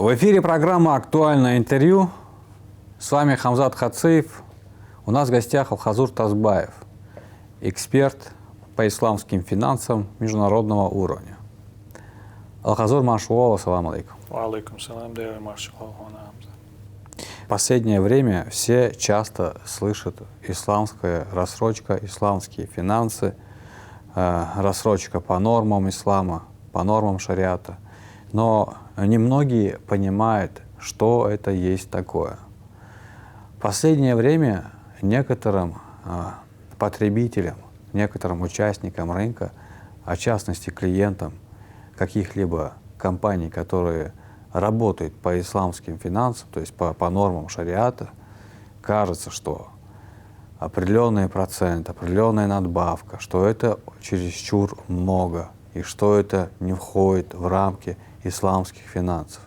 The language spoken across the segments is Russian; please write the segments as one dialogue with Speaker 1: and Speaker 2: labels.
Speaker 1: В эфире программа «Актуальное интервью». С вами Хамзат Хацеев. У нас в гостях Алхазур Тазбаев, эксперт по исламским финансам международного уровня. Алхазур Машуалла, ассаламу алейкум.
Speaker 2: Алейкум салам, дяя Машуалла.
Speaker 1: В последнее время все часто слышат исламская рассрочка, исламские финансы, рассрочка по нормам ислама, по нормам шариата. Но немногие понимают, что это есть такое. В последнее время некоторым потребителям, некоторым участникам рынка, а в частности клиентам каких-либо компаний, которые работают по исламским финансам, то есть по нормам шариата, кажется, что определенный процент, определенная надбавка, что это чересчур много и что это не входит в рамки исламских финансов.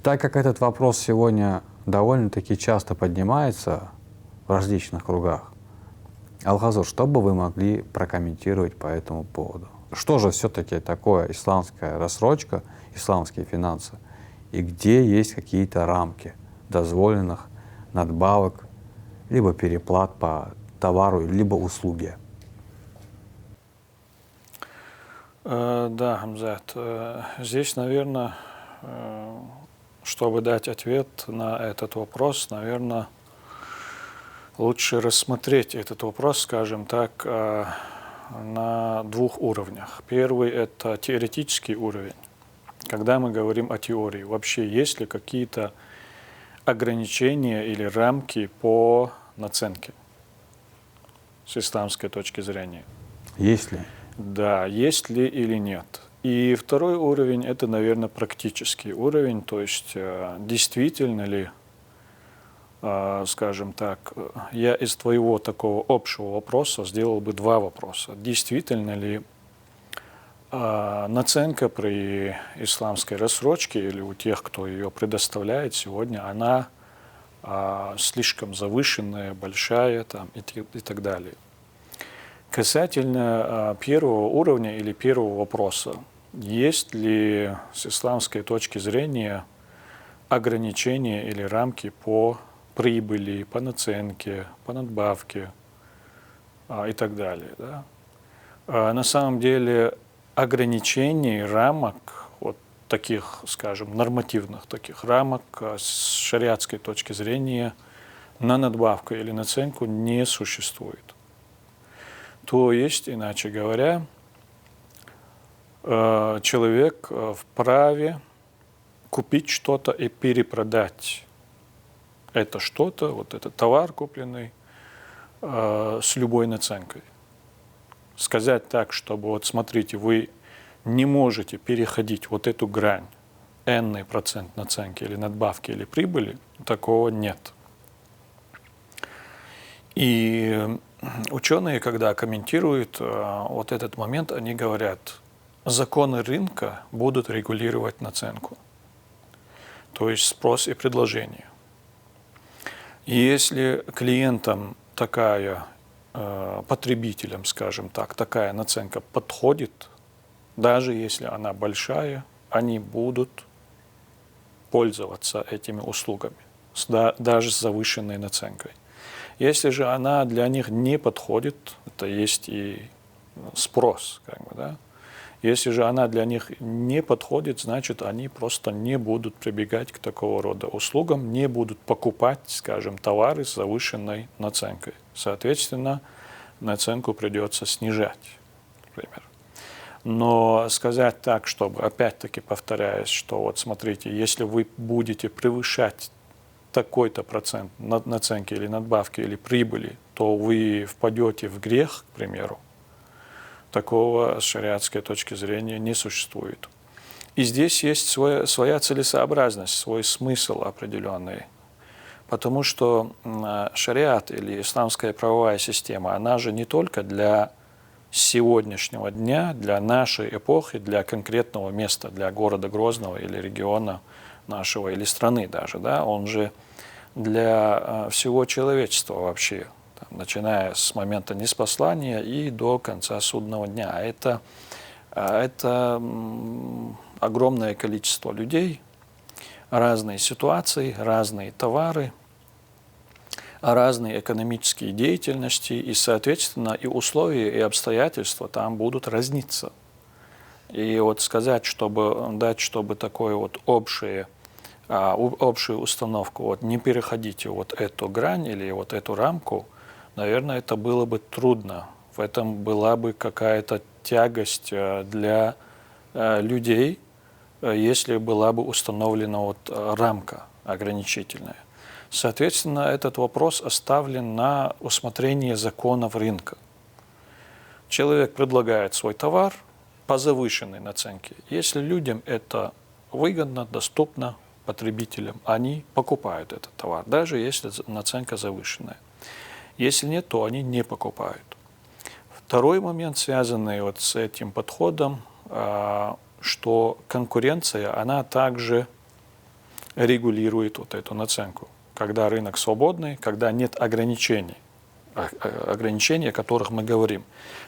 Speaker 1: Так как этот вопрос сегодня довольно-таки часто поднимается в различных кругах, Алхазур, что бы вы могли прокомментировать по этому поводу? Что же все-таки такое исламская рассрочка, исламские финансы, и где есть какие-то рамки дозволенных надбавок, либо переплат по товару, либо услуге?
Speaker 2: Да, Хамзат, здесь, наверное, чтобы дать ответ на этот вопрос, наверное, лучше рассмотреть этот вопрос, скажем так, на двух уровнях. Первый – это теоретический уровень. Когда мы говорим о теории, вообще есть ли какие-то ограничения или рамки по наценке с исламской точки зрения?
Speaker 1: Есть ли?
Speaker 2: Да, есть ли или нет. И второй уровень – это, наверное, практический уровень, то есть действительно ли, скажем так, я из твоего такого общего вопроса сделал бы два вопроса. Действительно ли наценка при исламской рассрочке или у тех, кто ее предоставляет сегодня, она слишком завышенная, большая там, и так далее. Касательно первого уровня или первого вопроса, есть ли с исламской точки зрения ограничения или рамки по прибыли, по наценке, по надбавке и так далее. Да? На самом деле ограничений, рамок, вот таких, скажем, нормативных таких рамок с шариатской точки зрения на надбавку или наценку не существует. То есть, иначе говоря, человек вправе купить что-то и перепродать это что-то, вот этот товар купленный, с любой наценкой. Сказать так, чтобы вот смотрите, вы не можете переходить вот эту грань, n процент наценки или надбавки или прибыли, такого нет. И ученые, когда комментируют вот этот момент, они говорят, законы рынка будут регулировать наценку, то есть спрос и предложение. И если клиентам такая, потребителям, скажем так, такая наценка подходит, даже если она большая, они будут пользоваться этими услугами, даже с завышенной наценкой. Если же она для них не подходит, это есть и спрос, как бы, да? Если же она для них не подходит, значит, они просто не будут прибегать к такого рода услугам, не будут покупать, скажем, товары с завышенной наценкой. Соответственно, наценку придется снижать, например. Но сказать так, чтобы, опять-таки повторяюсь, что вот смотрите, если вы будете превышать такой-то процент наценки или надбавки или прибыли, то вы впадете в грех, к примеру. Такого с шариатской точки зрения не существует. И здесь есть своя целесообразность, свой смысл определенный. Потому что шариат или исламская правовая система, она же не только для сегодняшнего дня, для нашей эпохи, для конкретного места, для города Грозного или региона нашего, или страны даже, да, он же для всего человечества вообще, там, начиная с момента ниспослания и до конца судного дня. Это огромное количество людей, разные ситуации, разные товары, разные экономические деятельности, и, соответственно, и условия, и обстоятельства там будут разниться. И вот сказать, чтобы такое вот общую установку, вот не переходите вот эту грань или вот эту рамку, наверное, это было бы трудно. В этом была бы какая-то тягость для людей, если была бы установлена вот рамка ограничительная. Соответственно, этот вопрос оставлен на усмотрение законов рынка. Человек предлагает свой товар по завышенной наценке. Если людям это выгодно, доступно, потребителям, они покупают этот товар, даже если наценка завышенная. Если нет, то они не покупают. Второй момент, связанный вот с этим подходом, что конкуренция, она также регулирует вот эту наценку. Когда рынок свободный, когда нет ограничений, о которых мы говорим,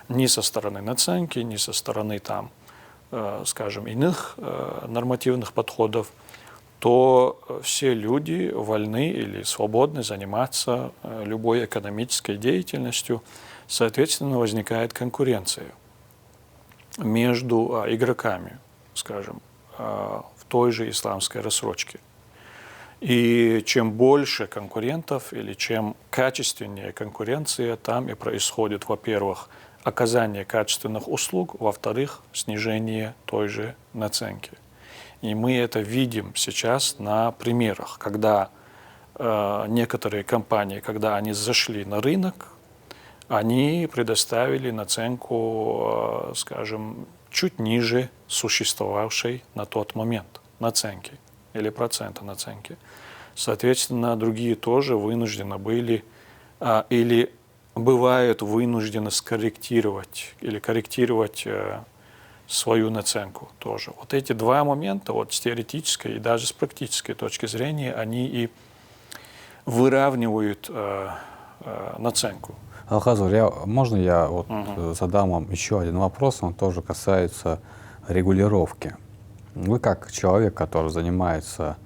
Speaker 2: ни со стороны наценки, ни со стороны там, скажем, иных нормативных подходов, то все люди вольны или свободны заниматься любой экономической деятельностью. Соответственно, возникает конкуренция между игроками, скажем, в той же исламской рассрочке. И чем больше конкурентов или чем качественнее конкуренция, там и происходит, во-первых, оказание качественных услуг, во-вторых, снижение той же наценки. И мы это видим сейчас на примерах, когда некоторые компании, когда они зашли на рынок, они предоставили наценку, скажем, чуть ниже существовавшей на тот момент наценки или процента наценки. Соответственно, другие тоже вынуждены были или бывают вынуждены скорректировать или корректировать свою наценку тоже. Вот эти два момента, вот с теоретической и даже с практической точки зрения, они и выравнивают наценку.
Speaker 1: Алхазур, можно я вот задам вам еще один вопрос, он тоже касается регулировки. Вы как человек, который занимается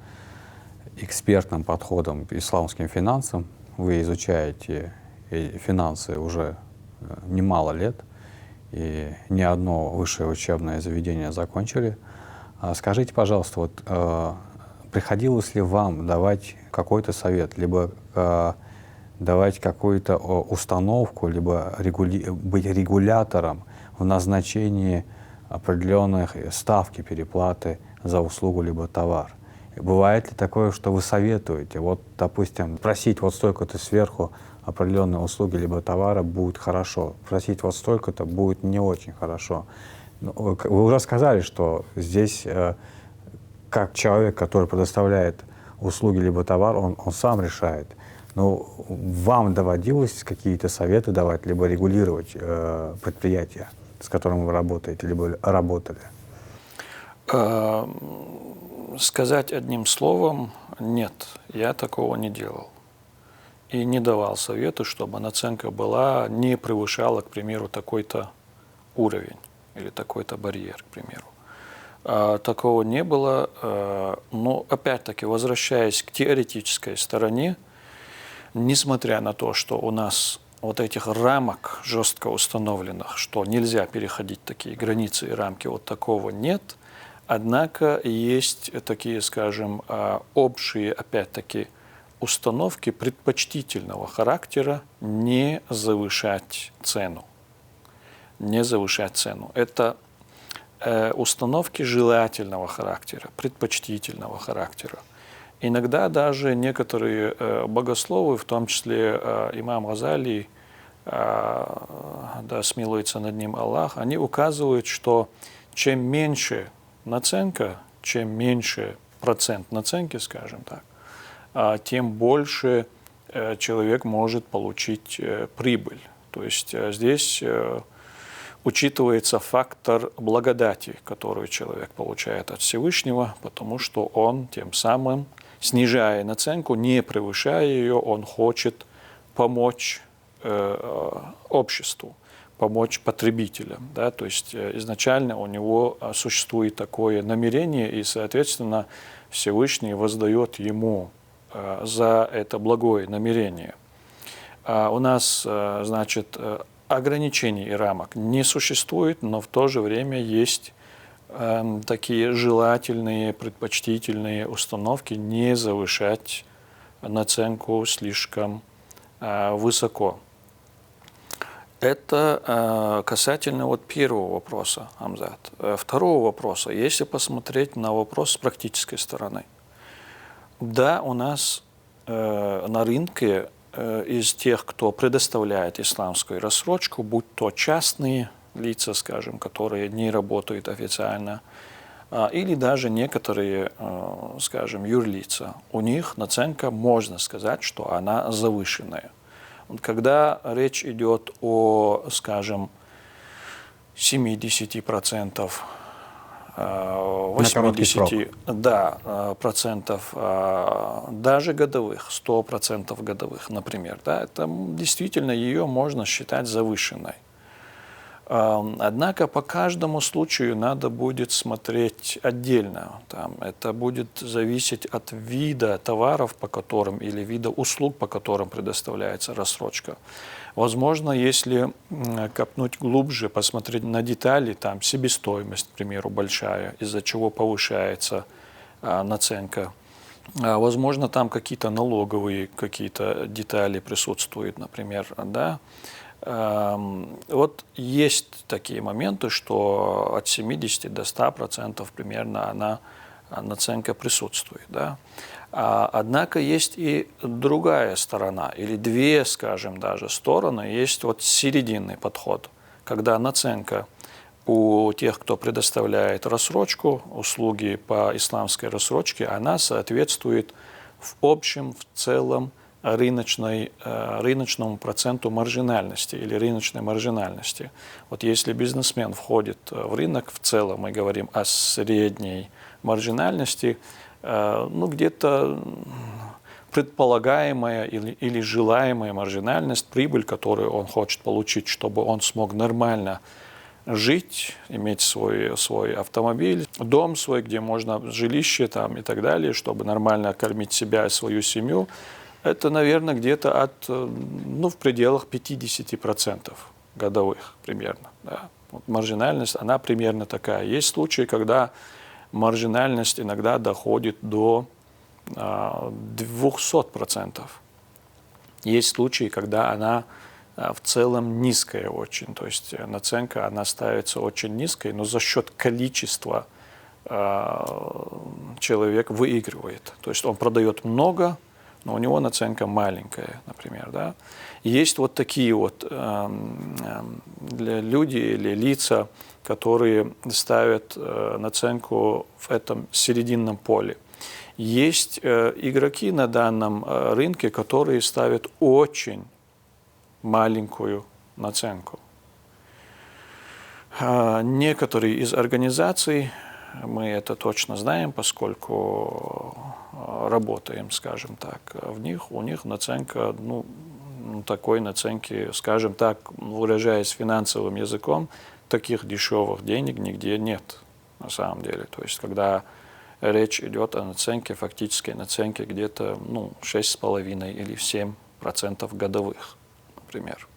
Speaker 1: экспертным подходом к исламским финансам, вы изучаете финансы уже немало лет, и не одно высшее учебное заведение закончили. Скажите, пожалуйста, вот приходилось ли вам давать какой-то совет, либо давать какую-то установку, либо быть регулятором в назначении определенных ставки переплаты за услугу либо товар? Бывает ли такое, что вы советуете, вот, допустим, просить вот столько-то сверху определенные услуги либо товара будет хорошо, просить вот столько-то будет не очень хорошо? Вы уже сказали, что здесь как человек, который предоставляет услуги либо товар, он сам решает. Но вам доводилось какие-то советы давать, либо регулировать предприятия, с которым вы работаете, либо работали?
Speaker 2: Сказать одним словом – нет, я такого не делал. И не давал совету, чтобы наценка была, не превышала, к примеру, такой-то уровень или такой-то барьер, к примеру. Такого не было. Но опять-таки, возвращаясь к теоретической стороне, несмотря на то, что у нас вот этих рамок жестко установленных, что нельзя переходить такие границы и рамки, вот такого нет, однако есть такие, скажем, общие, опять-таки, установки предпочтительного характера не завышать цену. Не завышать цену. Это установки желательного характера, предпочтительного характера. Иногда даже некоторые богословы, в том числе имам Газали, да смилуется над ним Аллах, они указывают, что чем меньше наценка, чем меньше процент наценки, скажем так, тем больше человек может получить прибыль. То есть здесь учитывается фактор благодати, которую человек получает от Всевышнего, потому что он тем самым, снижая наценку, не превышая ее, он хочет помочь обществу. помочь потребителям. Да? То есть изначально у него существует такое намерение, и, соответственно, Всевышний воздает ему за это благое намерение. У нас, значит, ограничений и рамок не существует, но в то же время есть такие желательные, предпочтительные установки не завышать наценку слишком высоко. Это касательно вот первого вопроса, Амзат. Второго вопроса, если посмотреть на вопрос с практической стороны. Да, у нас на рынке из тех, кто предоставляет исламскую рассрочку, будь то частные лица, скажем, которые не работают официально, или даже некоторые, скажем, юрлица, у них наценка, можно сказать, что она завышенная. Когда речь идет о, скажем, 70%, 80%, да, процентов, даже годовых, 100% годовых, например, да, это действительно ее можно считать завышенной. Однако по каждому случаю надо будет смотреть отдельно. Там, это будет зависеть от вида товаров, по которым, или вида услуг, по которым предоставляется рассрочка. Возможно, если копнуть глубже, посмотреть на детали, там себестоимость, к примеру, большая, из-за чего повышается наценка. Возможно, там какие-то налоговые какие-то детали присутствуют, например, да. Вот есть такие моменты, что от 70 до 100% примерно наценка присутствует. Да? Однако есть и другая сторона, или две, скажем, даже стороны. Есть вот серединный подход, когда наценка у тех, кто предоставляет рассрочку, услуги по исламской рассрочке, она соответствует в общем, в целом, рыночному проценту маржинальности или рыночной маржинальности. Вот если бизнесмен входит в рынок в целом, мы говорим о средней маржинальности, ну где-то предполагаемая или желаемая маржинальность, прибыль, которую он хочет получить, чтобы он смог нормально жить, иметь свой автомобиль, дом свой, где можно жилище там, и так далее, чтобы нормально кормить себя и свою семью, это, наверное, где-то в пределах 50% годовых примерно. Да. Вот маржинальность, она примерно такая. Есть случаи, когда маржинальность иногда доходит до 200%. Есть случаи, когда она в целом низкая очень. То есть наценка, она ставится очень низкой, но за счет количества человек выигрывает. То есть он продает много, но у него наценка маленькая, например. Да? Есть вот такие вот люди или лица, которые ставят наценку в этом серединном поле. Есть игроки на данном рынке, которые ставят очень маленькую наценку. Некоторые из организаций, мы это точно знаем, поскольку работаем, скажем так, у них наценка, такой наценки, скажем так, выражаясь финансовым языком, таких дешевых денег нигде нет на самом деле. То есть, когда речь идет о наценке, фактической наценке где-то 6,5 или 7% годовых, например.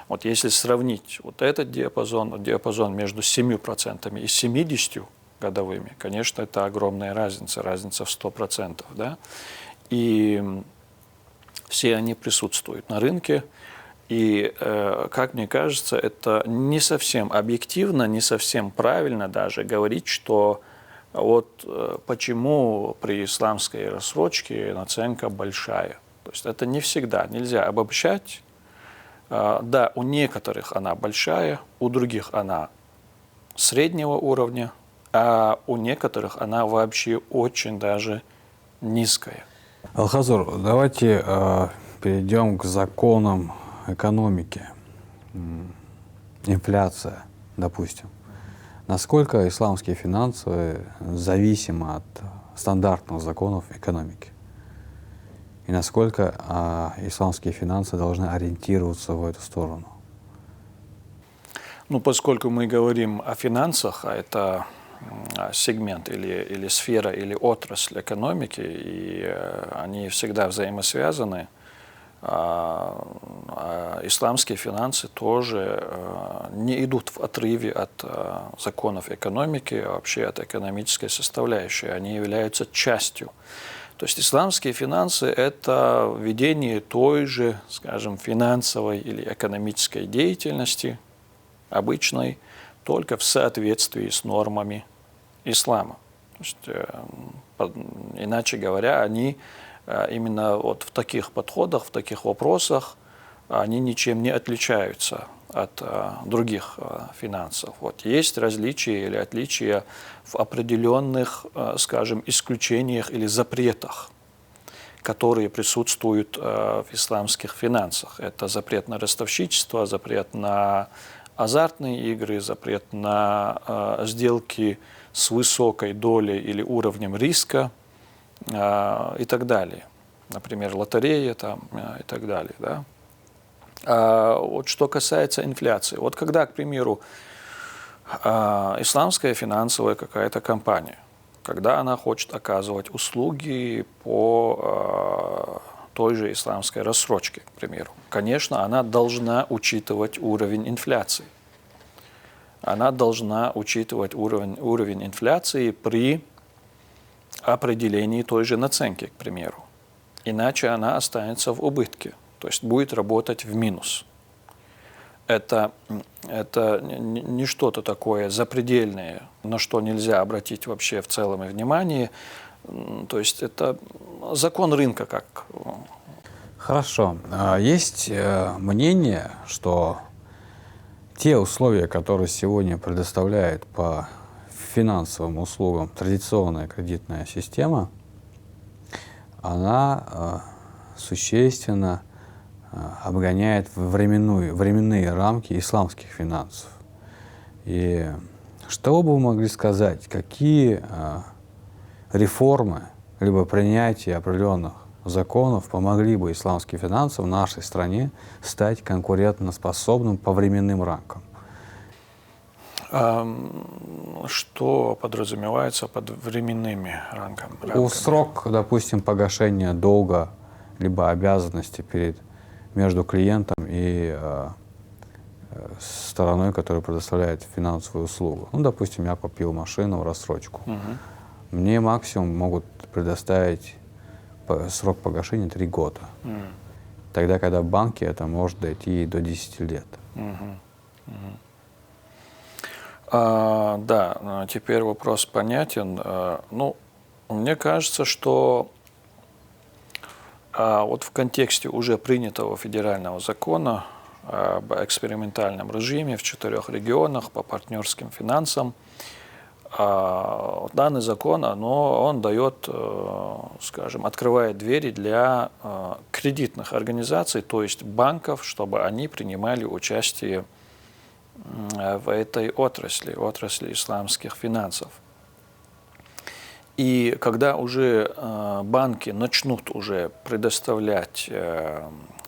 Speaker 2: Вот если сравнить вот этот диапазон между 7% и 70% годовыми, конечно, это огромная разница в 100%. Да? И все они присутствуют на рынке. И, как мне кажется, это не совсем объективно, не совсем правильно даже говорить, что вот почему при исламской рассрочке наценка большая. То есть это не всегда, нельзя обобщать. Да, у некоторых она большая, у других она среднего уровня, а у некоторых она вообще очень даже низкая.
Speaker 1: Алхазур, давайте перейдем к законам экономики. Инфляция, допустим. Насколько исламские финансы зависимы от стандартных законов экономики? И насколько исламские финансы должны ориентироваться в эту сторону?
Speaker 2: Ну, поскольку мы говорим о финансах, а это сегмент или сфера, или отрасль экономики, и они всегда взаимосвязаны, исламские финансы тоже не идут в отрыве от законов экономики, а вообще от экономической составляющей. Они являются частью. То есть исламские финансы – это ведение той же, скажем, финансовой или экономической деятельности, обычной, только в соответствии с нормами ислама. То есть, иначе говоря, они именно вот в таких подходах, в таких вопросах, они ничем не отличаются от других финансов. Вот. Есть различия или отличия в определенных, скажем, исключениях или запретах, которые присутствуют в исламских финансах. Это запрет на ростовщичество, запрет на азартные игры, запрет на сделки с высокой долей или уровнем риска и так далее. Например, лотерея там, и так далее. Да? Вот что касается инфляции. Вот когда, к примеру, исламская финансовая какая-то компания, когда она хочет оказывать услуги по той же исламской рассрочке, к примеру, конечно, она должна учитывать уровень инфляции. Она должна учитывать уровень инфляции при определении той же наценки, к примеру. Иначе она останется в убытке, то есть будет работать в минус. Это не что-то такое запредельное, на что нельзя обратить вообще в целом и внимание. То есть это закон рынка как.
Speaker 1: Хорошо. Есть мнение, что те условия, которые сегодня предоставляет по финансовым услугам традиционная кредитная система, она существенно обгоняет временные рамки исламских финансов. И что бы вы могли сказать, какие реформы либо принятие определенных законов помогли бы исламским финансам в нашей стране стать конкурентоспособным по временным рамкам?
Speaker 2: Что подразумевается под временными рамками?
Speaker 1: Срок, допустим, погашения долга либо обязанности между клиентом и стороной, которая предоставляет финансовую услугу. Ну, допустим, я купил машину в рассрочку. Мне максимум могут предоставить срок погашения 3 года. Тогда, когда в банке это может дойти до 10 лет.
Speaker 2: Да, теперь вопрос понятен. Ну, мне кажется, что вот в контексте уже принятого федерального закона об экспериментальном режиме в 4 регионах по партнерским финансам, данный закон, он дает, скажем, открывает двери для кредитных организаций, то есть банков, чтобы они принимали участие в этой отрасли исламских финансов. И когда уже банки начнут уже предоставлять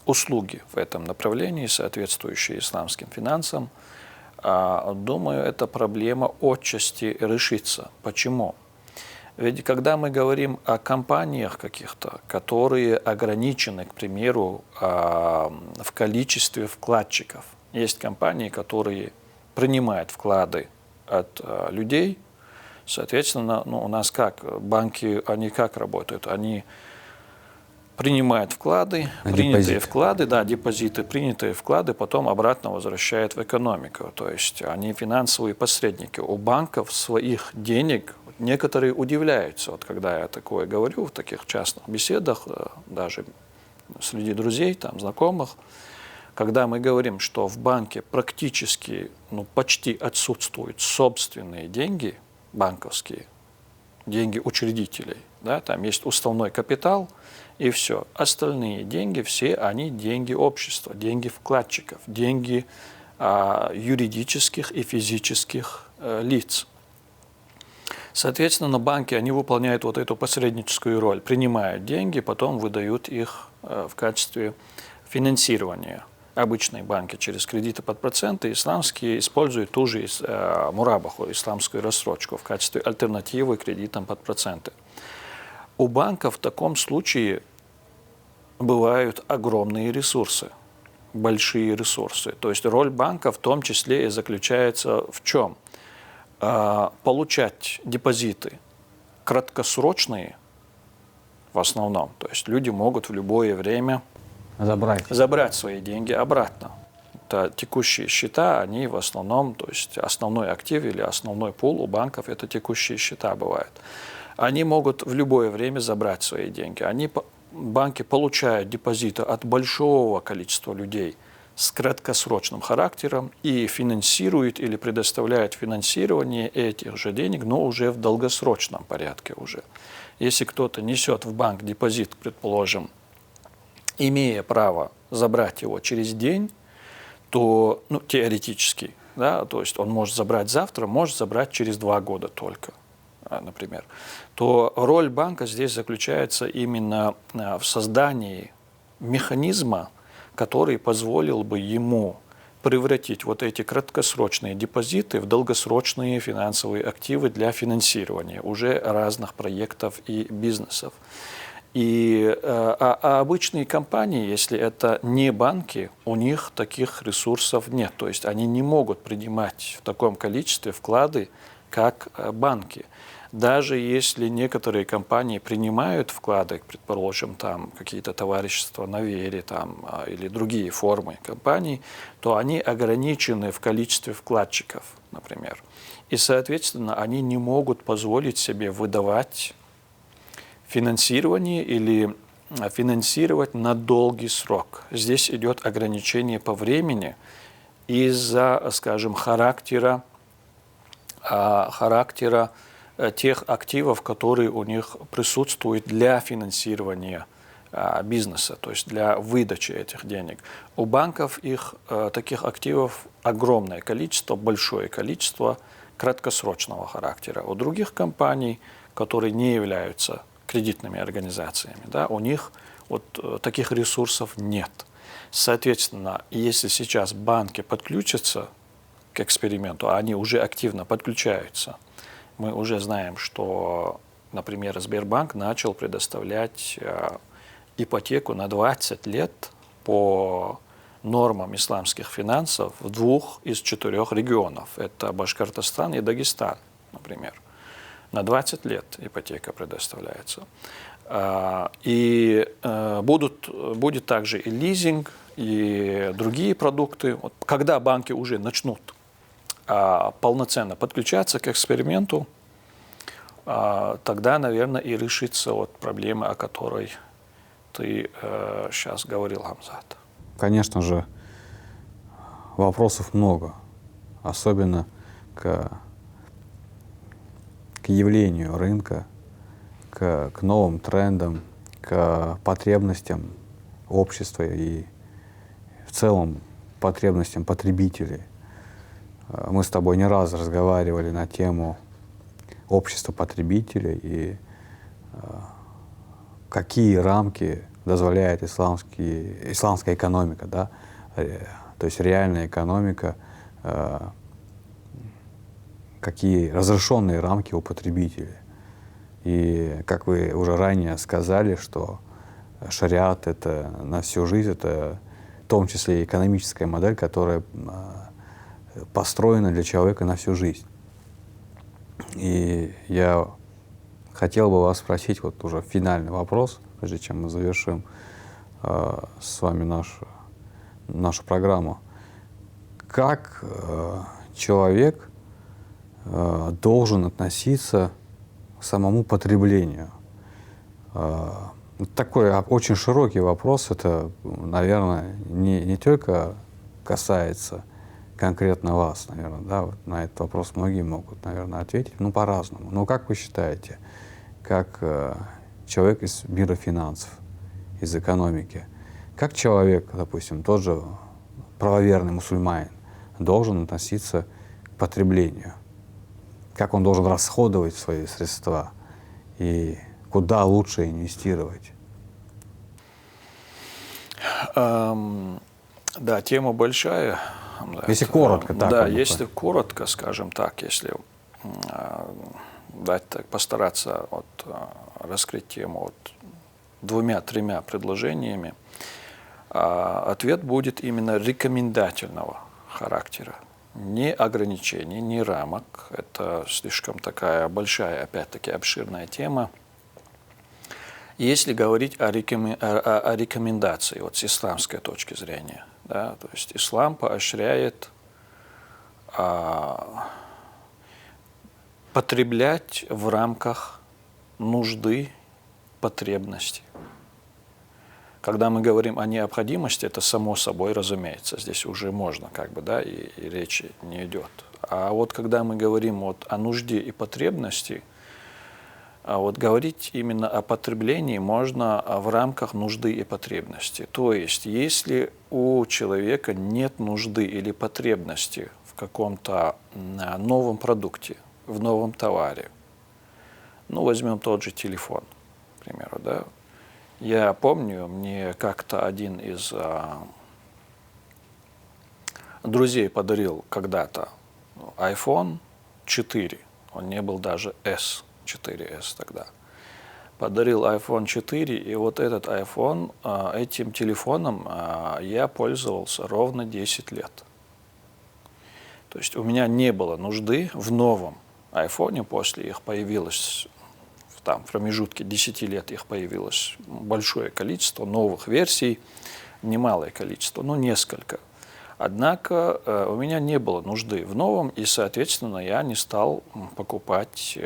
Speaker 2: услуги в этом направлении, соответствующие исламским финансам, думаю, эта проблема отчасти решится. Почему? Ведь когда мы говорим о компаниях каких-то, которые ограничены, к примеру, в количестве вкладчиков, есть компании, которые принимают вклады от людей, соответственно, у нас как? Банки, они как работают? Они принимают вклады, принятые вклады, да, депозиты, принятые вклады, потом обратно возвращают в экономику. То есть они финансовые посредники. У банков своих денег некоторые удивляются. Вот когда я такое говорю в таких частных беседах, даже среди друзей, там, знакомых, когда мы говорим, что в банке практически, почти отсутствуют собственные деньги, банковские, деньги учредителей, да, там есть уставной капитал, и все. Остальные деньги, все они деньги общества, деньги вкладчиков, деньги юридических и физических лиц. Соответственно, банки, они выполняют вот эту посредническую роль, принимают деньги, потом выдают их в качестве финансирования обычные банки через кредиты под проценты, исламские используют ту же мурабаху, исламскую рассрочку, в качестве альтернативы кредитам под проценты. У банков в таком случае бывают огромные ресурсы, большие ресурсы. То есть роль банка в том числе и заключается в чем? Получать депозиты краткосрочные в основном. То есть люди могут в любое время забрать свои деньги обратно. Это текущие счета, они в основном, то есть основной актив или основной пул у банков это текущие счета бывают. Они могут в любое время забрать свои деньги. Банки получают депозиты от большого количества людей с краткосрочным характером и финансируют или предоставляют финансирование этих же денег, но уже в долгосрочном порядке уже. Если кто-то несет в банк депозит, предположим, имея право забрать его через день, то, теоретически, да, то есть он может забрать завтра, может забрать через 2 года только, например, то роль банка здесь заключается именно в создании механизма, который позволил бы ему превратить вот эти краткосрочные депозиты в долгосрочные финансовые активы для финансирования уже разных проектов и бизнесов. А обычные компании, если это не банки, у них таких ресурсов нет. То есть они не могут принимать в таком количестве вклады, как банки. Даже если некоторые компании принимают вклады, предположим, там какие-то товарищества на вере там, или другие формы компаний, то они ограничены в количестве вкладчиков, например. И, соответственно, они не могут позволить себе выдавать финансирование или финансировать на долгий срок. Здесь идет ограничение по времени из-за, скажем, характера тех активов, которые у них присутствуют для финансирования бизнеса, то есть для выдачи этих денег. У банков таких активов огромное количество, большое количество краткосрочного характера. У других компаний, которые не являются кредитными организациями, да, у них таких ресурсов нет. Соответственно, если сейчас банки подключатся к эксперименту, а они уже активно подключаются, мы уже знаем, что, например, Сбербанк начал предоставлять ипотеку на 20 лет по нормам исламских финансов в 2 из 4 регионов. Это Башкортостан и Дагестан, например. На 20 лет ипотека предоставляется. И будет также и лизинг, и другие продукты. Когда банки уже начнут полноценно подключаться к эксперименту, тогда, наверное, и решится проблема, о которой ты сейчас говорил, Хамзат.
Speaker 1: Конечно же, вопросов много, особенно к явлению рынка, к новым трендам, к потребностям общества и в целом потребностям потребителей. Мы с тобой не раз разговаривали на тему общества потребителей и какие рамки дозволяет исламская экономика, да? То есть реальная экономика, какие разрешенные рамки у потребителей. И как вы уже ранее сказали, что шариат — это на всю жизнь, это в том числе и экономическая модель, которая построена для человека на всю жизнь. И я хотел бы вас спросить уже финальный вопрос, прежде чем мы завершим с вами нашу программу. Как человек должен относиться к самому потреблению? Такой очень широкий вопрос. Это, наверное, не только касается конкретно вас, наверное, да, на этот вопрос многие могут, наверное, ответить, по-разному. Но как вы считаете, как человек из мира финансов, из экономики, как человек, допустим, тот же правоверный мусульманин, должен относиться к потреблению? Как он должен расходовать свои средства и куда лучше инвестировать?
Speaker 2: Да, тема большая.
Speaker 1: Если коротко, так.
Speaker 2: Да,
Speaker 1: как бы.
Speaker 2: если коротко, скажем так, если дать так, постараться раскрыть тему двумя-тремя предложениями, ответ будет именно рекомендательного характера. Не ограничений, не рамок. Это слишком такая большая, опять-таки, обширная тема. Если говорить о рекомендации с исламской точки зрения, да, то есть ислам поощряет потреблять в рамках нужды, потребности. Когда мы говорим о необходимости, это само собой разумеется, здесь уже можно, и речи не идет. А когда мы говорим о нужде и потребности, говорить именно о потреблении можно в рамках нужды и потребности. То есть, если у человека нет нужды или потребности в каком-то новом продукте, в новом товаре, возьмем тот же телефон, к примеру, да. Я помню, мне как-то один из друзей подарил когда-то iPhone 4, он не был даже S. 4S тогда. Подарил iPhone 4, и этот iPhone, этим телефоном я пользовался ровно 10 лет. То есть у меня не было нужды в новом iPhone, после их появилось, в промежутке 10 лет их появилось большое количество новых версий, немалое количество, несколько. Однако у меня не было нужды в новом, и, соответственно, я не стал покупать.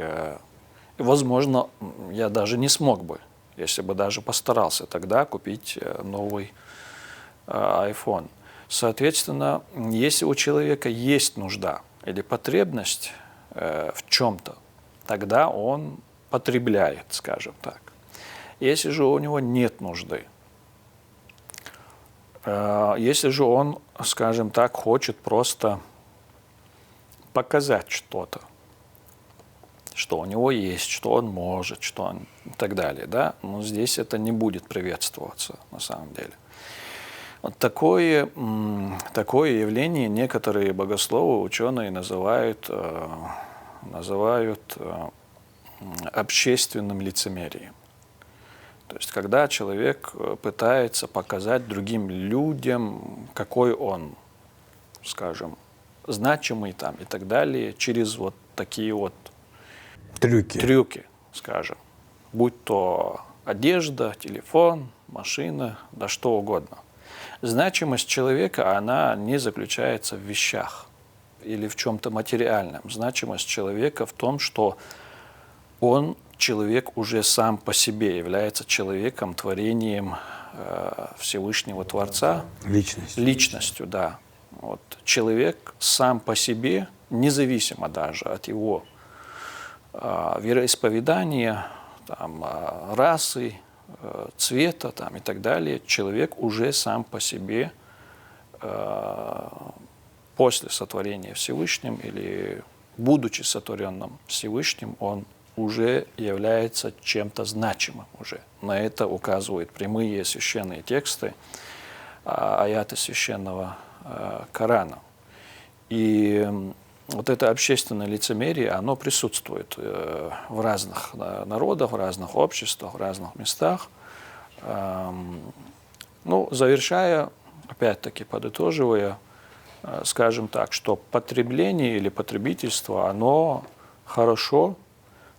Speaker 2: Возможно, я даже не смог бы, если бы даже постарался тогда купить новый iPhone. Соответственно, если у человека есть нужда или потребность в чем-то, тогда он потребляет, скажем так. Если же у него нет нужды, если же он, скажем так, хочет просто показать что-то, что у него есть, что он может, что он и так далее, да, но здесь это не будет приветствоваться на самом деле. Такое явление некоторые богословы, ученые называют общественным лицемерием. То есть, когда человек пытается показать другим людям, какой он, скажем, значимый и так далее, через такие трюки, скажем, будь то одежда, телефон, машина, да что угодно. Значимость человека, она не заключается в вещах или в чем-то материальном. Значимость человека в том, что человек уже сам по себе является человеком, творением Всевышнего Творца. Личностью, да. Человек сам по себе, независимо даже от его вероисповедания, расы, цвета и так далее, человек уже сам по себе после сотворения Всевышним или будучи сотворенным Всевышним, он уже является чем-то значимым уже. На это указывают прямые священные тексты, аяты священного Корана. И это общественное лицемерие, оно присутствует в разных народах, в разных обществах, в разных местах. Завершая, опять-таки подытоживая, скажем так, что потребление или потребительство, оно хорошо,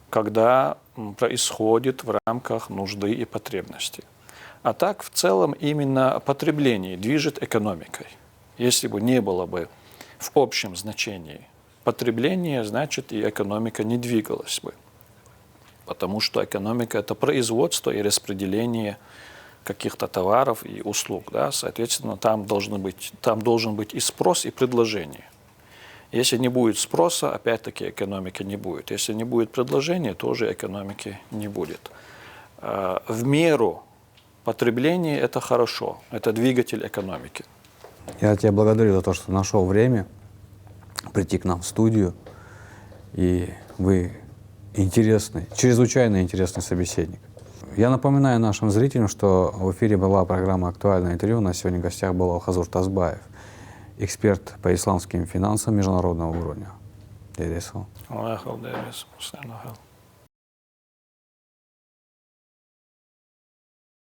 Speaker 2: когда происходит в рамках нужды и потребности. А так, в целом, именно потребление движет экономикой. Если бы не было бы в общем значении потребления, значит, и экономика не двигалась бы. Потому что экономика – это производство и распределение каких-то товаров и услуг. Да? Соответственно, там должен быть и спрос, и предложение. Если не будет спроса, опять-таки экономики не будет. Если не будет предложения, тоже экономики не будет. В меру потребления – это хорошо, это двигатель экономики.
Speaker 1: Я тебя благодарю за то, что нашел время прийти к нам в студию. И вы интересный, чрезвычайно интересный собеседник. Я напоминаю нашим зрителям, что в эфире была программа «Актуальное интервью». У нас сегодня в гостях был Алхазур Тазбаев, эксперт по исламским финансам международного уровня. Дедесу.
Speaker 2: Аллах, Алдерес, Муслим, Аллах.